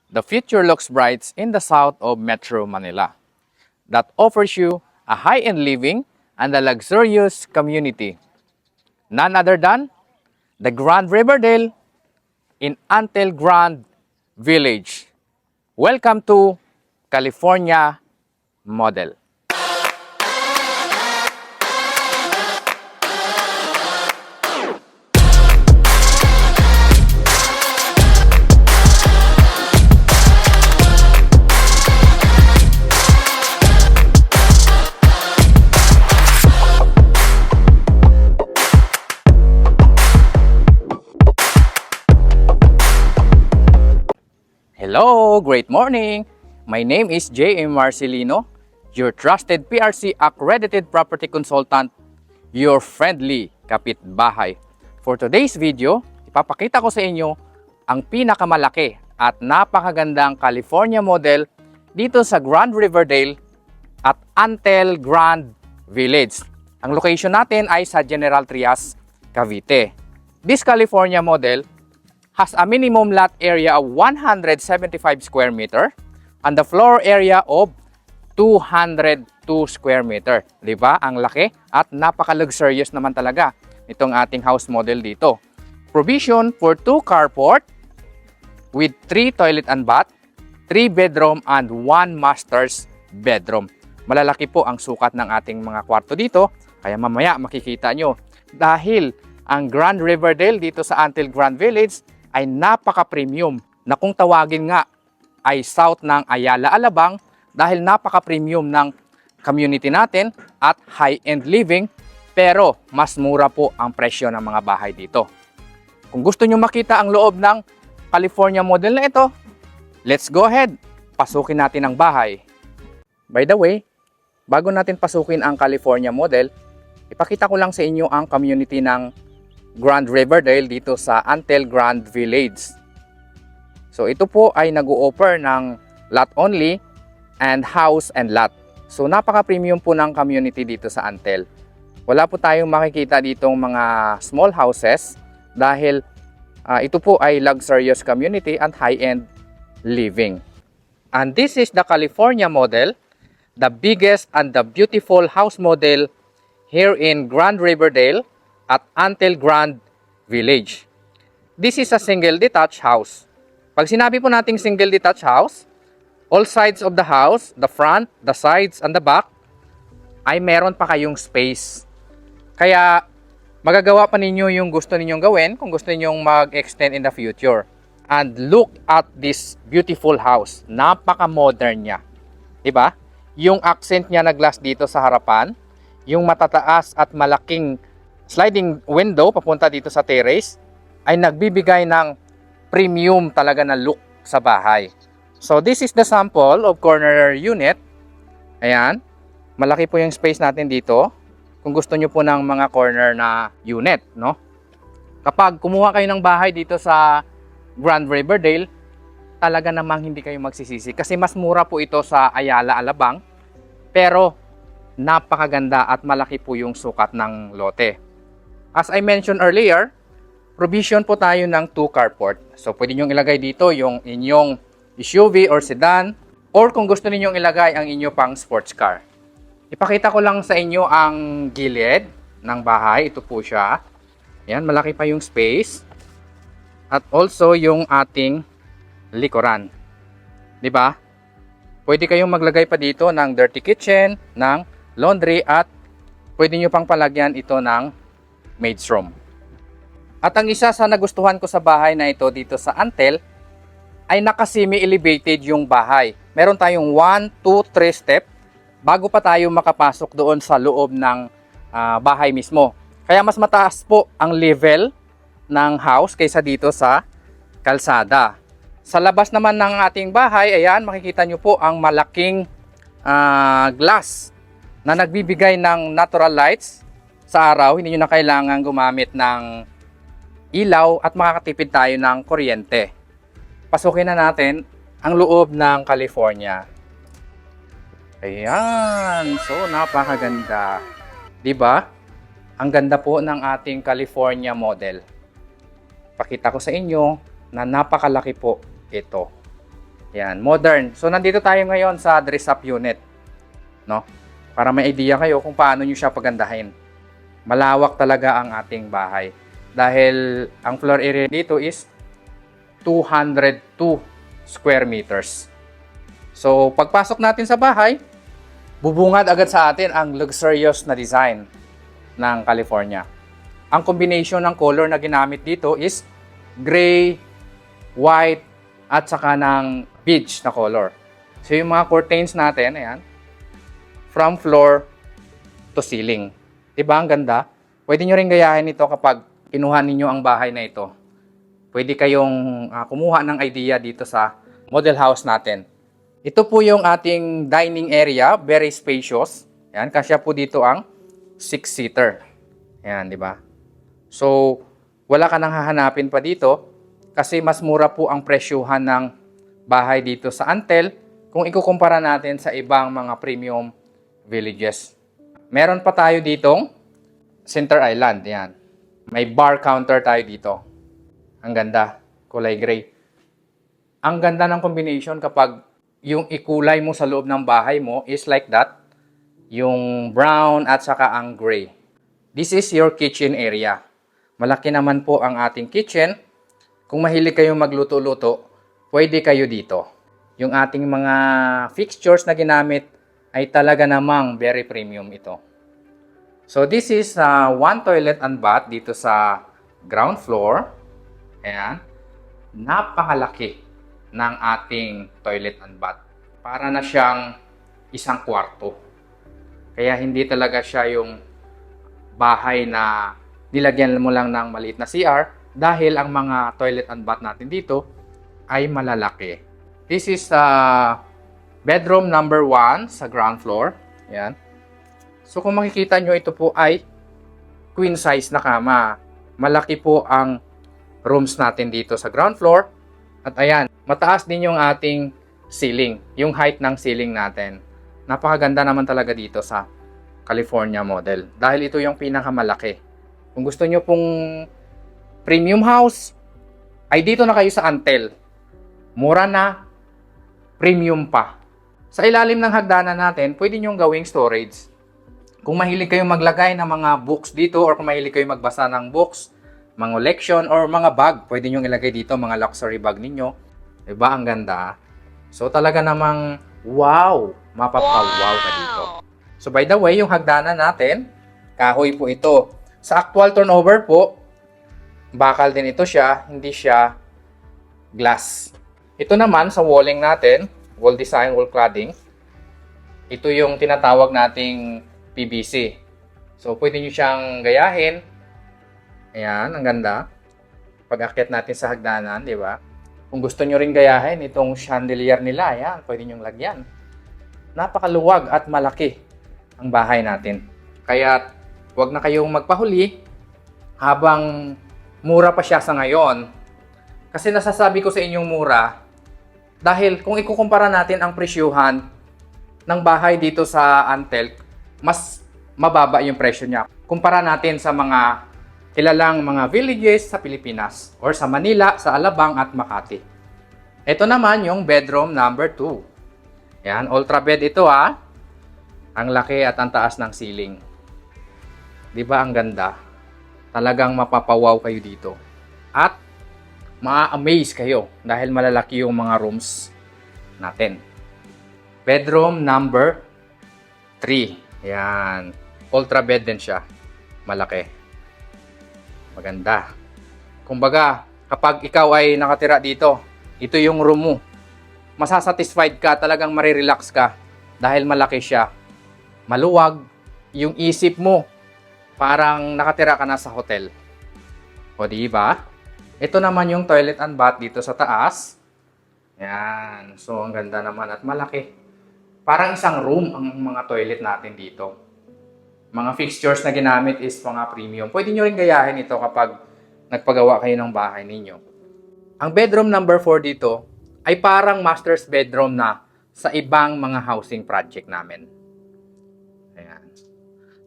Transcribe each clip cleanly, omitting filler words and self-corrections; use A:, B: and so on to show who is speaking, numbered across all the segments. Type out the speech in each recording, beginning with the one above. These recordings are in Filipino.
A: The future looks bright in the south of Metro Manila that offers you a high-end living and a luxurious community. None other than the Grand Riverdale in Antel Grand Village. Welcome to California Model. Hello, great morning! My name is J.M. Marcelino, your trusted PRC accredited property consultant, your friendly kapitbahay. For today's video, ipapakita ko sa inyo ang pinakamalaki at napakagandang California model dito sa Grand Riverdale at Antel Grand Village. Ang location natin ay sa General Trias, Cavite. This California model has a minimum lot area of 175 square meter and the floor area of 202 square meter. Diba? Ang laki at napaka-luxurious naman talaga itong ating house model dito. Provision for 2 carport with 3 toilet and bath, 3 bedroom and 1 master's bedroom. Malalaki po ang sukat ng ating mga kwarto dito, kaya mamaya makikita nyo. Dahil ang Grand Riverdale dito sa Antel Grand Village ay napaka-premium na kung tawagin nga ay south ng Ayala Alabang dahil napaka-premium ng community natin at high-end living pero mas mura po ang presyo ng mga bahay dito. Kung gusto nyo makita ang loob ng California model na ito, let's go ahead, pasukin natin ang bahay. By the way, bago natin pasukin ang California model, ipakita ko lang sa inyo ang community ng Grand Riverdale dito sa Antel Grand Village. So ito po ay nag-o-offer ng lot only and house and lot. So napaka-premium po ng community dito sa Antel. Wala po tayong makikita ditong mga small houses dahil ito po ay luxurious community and high-end living. And this is the California model, the biggest and the beautiful house model here in Grand Riverdale at Antel Grand Village. This is a single detached house. Pag sinabi po nating single detached house, all sides of the house, the front, the sides, and the back, ay meron pa kayong space. Kaya magagawa pa ninyo yung gusto ninyong gawin kung gusto ninyong mag-extend in the future. And look at this beautiful house. Napaka-modern niya. Diba? Yung accent niya na glass dito sa harapan, yung matataas at malaking sliding window papunta dito sa terrace ay nagbibigay ng premium talaga na look sa bahay. So this is the sample of corner unit. Ayan, malaki po yung space natin dito. Kung gusto nyo po ng mga corner na unit, no? Kapag kumuha kayo ng bahay dito sa Grand Riverdale, talaga namang hindi kayo magsisisi kasi mas mura po ito sa Ayala Alabang, pero napakaganda at malaki po yung sukat ng lote. As I mentioned earlier, provision po tayo ng 2 carport. So pwede nyo ilagay dito yung inyong SUV or sedan, or kung gusto ninyong ilagay ang inyo pang sports car. Ipakita ko lang sa inyo ang gilid ng bahay. Ito po siya. Yan, malaki pa yung space. At also yung ating likuran. Diba? Pwede kayong maglagay pa dito ng dirty kitchen, ng laundry, at pwede nyo pang palagyan ito ng maid's room. At ang isa sa nagustuhan ko sa bahay na ito dito sa Antel ay naka-semi-elevated yung bahay. Meron tayong 1, 2, 3 step bago pa tayo makapasok doon sa loob ng bahay mismo. Kaya mas mataas po ang level ng house kaysa dito sa kalsada. Sa labas naman ng ating bahay, ayan, makikita nyo po ang malaking glass na nagbibigay ng natural lights sa araw. Hindi nyo na kailangan gumamit ng ilaw at makakatipid tayo ng kuryente. Pasukin na natin ang loob ng California. Ayan, so napakaganda. Diba? Ang ganda po ng ating California model. Pakita ko sa inyo na napakalaki po ito. Yan, modern. So, nandito tayo ngayon sa dress-up unit. No? Para may idea kayo kung paano nyo siya pagandahin. Malawak talaga ang ating bahay. Dahil ang floor area dito is 202 square meters. So, pagpasok natin sa bahay, bubungad agad sa atin ang luxurious na design ng California. Ang combination ng color na ginamit dito is gray, white, at saka ng beige na color. So, yung mga curtains natin, ayan, from floor to ceiling. Diba ang ganda? Pwede nyo rin gayahin ito kapag kinuha ninyo ang bahay na ito. Pwede kayong kumuha ng idea dito sa model house natin. Ito po yung ating dining area, very spacious. Ayan, kasya po dito ang 6-seater. Ayan, di ba? So, wala ka nang hahanapin pa dito kasi mas mura po ang presyuhan ng bahay dito sa Antel kung ikukumpara natin sa ibang mga premium villages. Meron pa tayo ditong center island. Ayan. May bar counter tayo dito. Ang ganda. Kulay gray. Ang ganda ng combination kapag yung ikulay mo sa loob ng bahay mo is like that. Yung brown at saka ang gray. This is your kitchen area. Malaki naman po ang ating kitchen. Kung mahilig kayong magluto-luto, pwede kayo dito. Yung ating mga fixtures na ginamit ay talaga namang very premium ito. So this is one toilet and bath dito sa ground floor. Ayan. Napakalaki ng ating toilet and bath. Para na siyang isang kwarto. Kaya hindi talaga siya yung bahay na nilagyan mo lang ng maliit na CR dahil ang mga toilet and bath natin dito ay malalaki. This is bedroom number 1 sa ground floor. Ayan. So kung makikita nyo, ito po ay queen size na kama. Malaki po ang rooms natin dito sa ground floor. At ayan, mataas din yung ating ceiling, yung height ng ceiling natin. Napakaganda naman talaga dito sa California model dahil ito yung pinakamalaki. Kung gusto nyo pong premium house, ay dito na kayo sa Antel. Mura na, premium pa. Sa ilalim ng hagdanan natin, pwede nyo gawing storage. Kung mahilig kayong maglagay ng mga books dito or kung mahilig kayong magbasa ng books, mga leksyon or mga bag, pwede nyo ilagay dito, mga luxury bag ninyo. Diba? Ang ganda. So talaga namang wow, mapapawaw ka dito. So by the way, yung hagdanan natin, kahoy po ito. Sa actual turnover po, bakal din ito siya, hindi siya glass. Ito naman sa walling natin, wall design, wall cladding, ito yung tinatawag nating PVC. So pwede nyo siyang gayahin. Ayan, ang ganda. Pag-akyat natin sa hagdanan, di ba? Kung gusto nyo rin gayahin itong chandelier nila, ayan, pwede nyo lagyan. Napakaluwag at malaki ang bahay natin. Kaya huwag na kayong magpahuli habang mura pa siya sa ngayon. Kasi nasasabi ko sa inyong mura dahil kung ikukumpara natin ang presyuhan ng bahay dito sa Antel, mas mababa yung presyo niya. Kumpara natin sa mga kilalang mga villages sa Pilipinas or sa Manila, sa Alabang at Makati. Ito naman yung bedroom number 2. Yan, ultra bed ito ha. Ang laki at ang taas ng ceiling. Di ba ang ganda? Talagang mapapawaw kayo dito. At ma-amaze kayo dahil malalaki yung mga rooms natin. Bedroom number 3. Yan. Ultra bed din siya. Malaki. Maganda. Kumbaga, kapag ikaw ay nakatira dito, ito yung room mo. Masasatisfied ka, talagang marirelax ka dahil malaki siya. Maluwag. Yung isip mo, parang nakatira ka na sa hotel. O di ba? Ito naman yung toilet and bath dito sa taas. Yan. So, ang ganda naman at malaki. Parang isang room ang mga toilet natin dito. Mga fixtures na ginamit is mga premium. Pwede nyo rin gayahin ito kapag nagpagawa kayo ng bahay ninyo. Ang bedroom number 4 dito ay parang master's bedroom na sa ibang mga housing project namin. Ayan.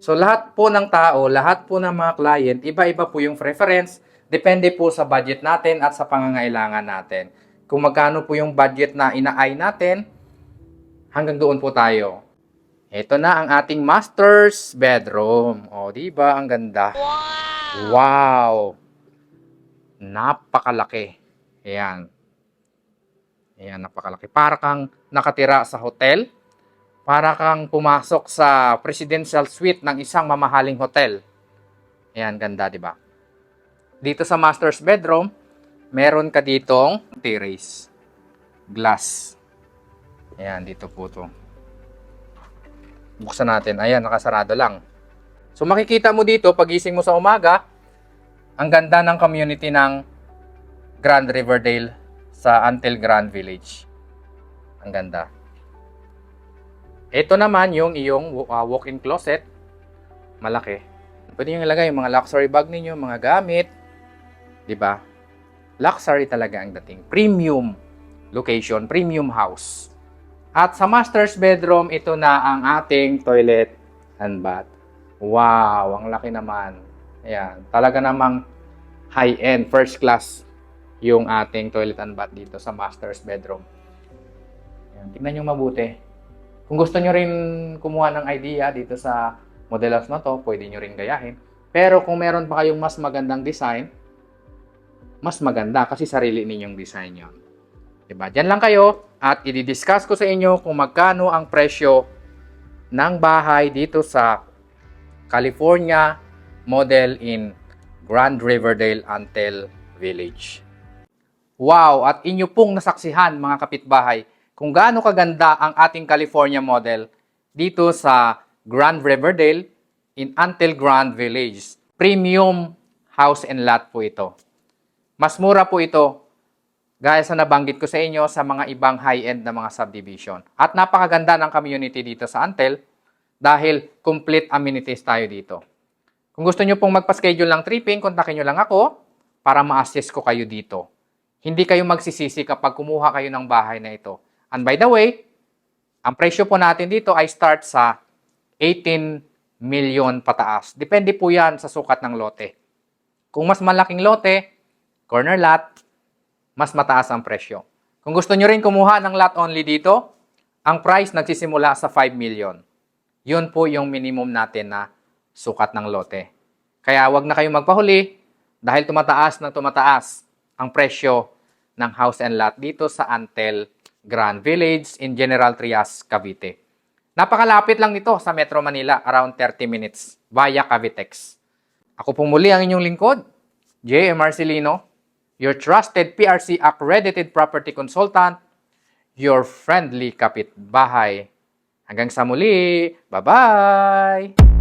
A: So, lahat po ng tao, lahat po ng mga client, iba-iba po yung preference. Depende po sa budget natin at sa pangangailangan natin. kung magkano po yung budget na ina-eye natin, hanggang doon po tayo. Ito na ang ating master's bedroom. O, di ba? Ang ganda. Wow! Napakalaki. Ayan. Ayan, napakalaki. Para kang nakatira sa hotel. Para kang pumasok sa presidential suite ng isang mamahaling hotel. Ayan, ganda, di ba? Dito sa master's bedroom, meron ka ditong terrace. Glass. Ayan, dito po to. Buksan natin. Ayan, nakasarado lang. So, makikita mo dito, pagising mo sa umaga, ang ganda ng community ng Grand Riverdale sa Antil Grand Village. Ang ganda. Ito naman yung iyong walk-in closet. Malaki. Pwede nyo ilagay yung mga luxury bag ninyo, mga gamit. Diba? Luxury talaga ang dating. Premium location, premium house. At sa master's bedroom, ito na ang ating toilet and bath. Wow, ang laki naman. Ayan, talaga namang high-end, first class yung ating toilet and bath dito sa master's bedroom. Ayan, tingnan nyo mabuti. Kung gusto nyo rin kumuha ng idea dito sa modelos na to, pwede nyo rin gayahin. Pero kung meron pa kayong mas magandang design, mas maganda kasi sarili ninyong design yon. Diba? Diyan lang kayo at i-discuss ko sa inyo kung magkano ang presyo ng bahay dito sa California model in Grand Riverdale Antil Village. Wow! At inyo pong nasaksihan mga kapitbahay kung gaano kaganda ang ating California model dito sa Grand Riverdale in Antil Grand Village. Premium house and lot po ito. Mas mura po ito gaya sa nabanggit ko sa inyo sa mga ibang high-end na mga subdivision. At napakaganda ng community dito sa Antil dahil complete amenities tayo dito. Kung gusto nyo pong magpa-schedule ng tripping, kontakin nyo lang ako para ma-assist ko kayo dito. Hindi kayo magsisisi kapag kumuha kayo ng bahay na ito. And by the way, ang presyo po natin dito ay start sa 18 million pataas. Depende po yan sa sukat ng lote. Kung mas malaking lote, corner lot, mas mataas ang presyo. Kung gusto nyo rin kumuha ng lot only dito, ang price nagsisimula sa 5 million. Yun po yung minimum natin na sukat ng lote. Kaya wag na kayong magpahuli dahil tumataas ang presyo ng house and lot dito sa Antil Grand Village in General Trias, Cavite. Napakalapit lang nito sa Metro Manila, around 30 minutes via Cavitex. Ako po muli ang inyong lingkod, J.M. Marcelino, your trusted PRC accredited property consultant, your friendly kapitbahay. Hanggang sa muli, bye-bye!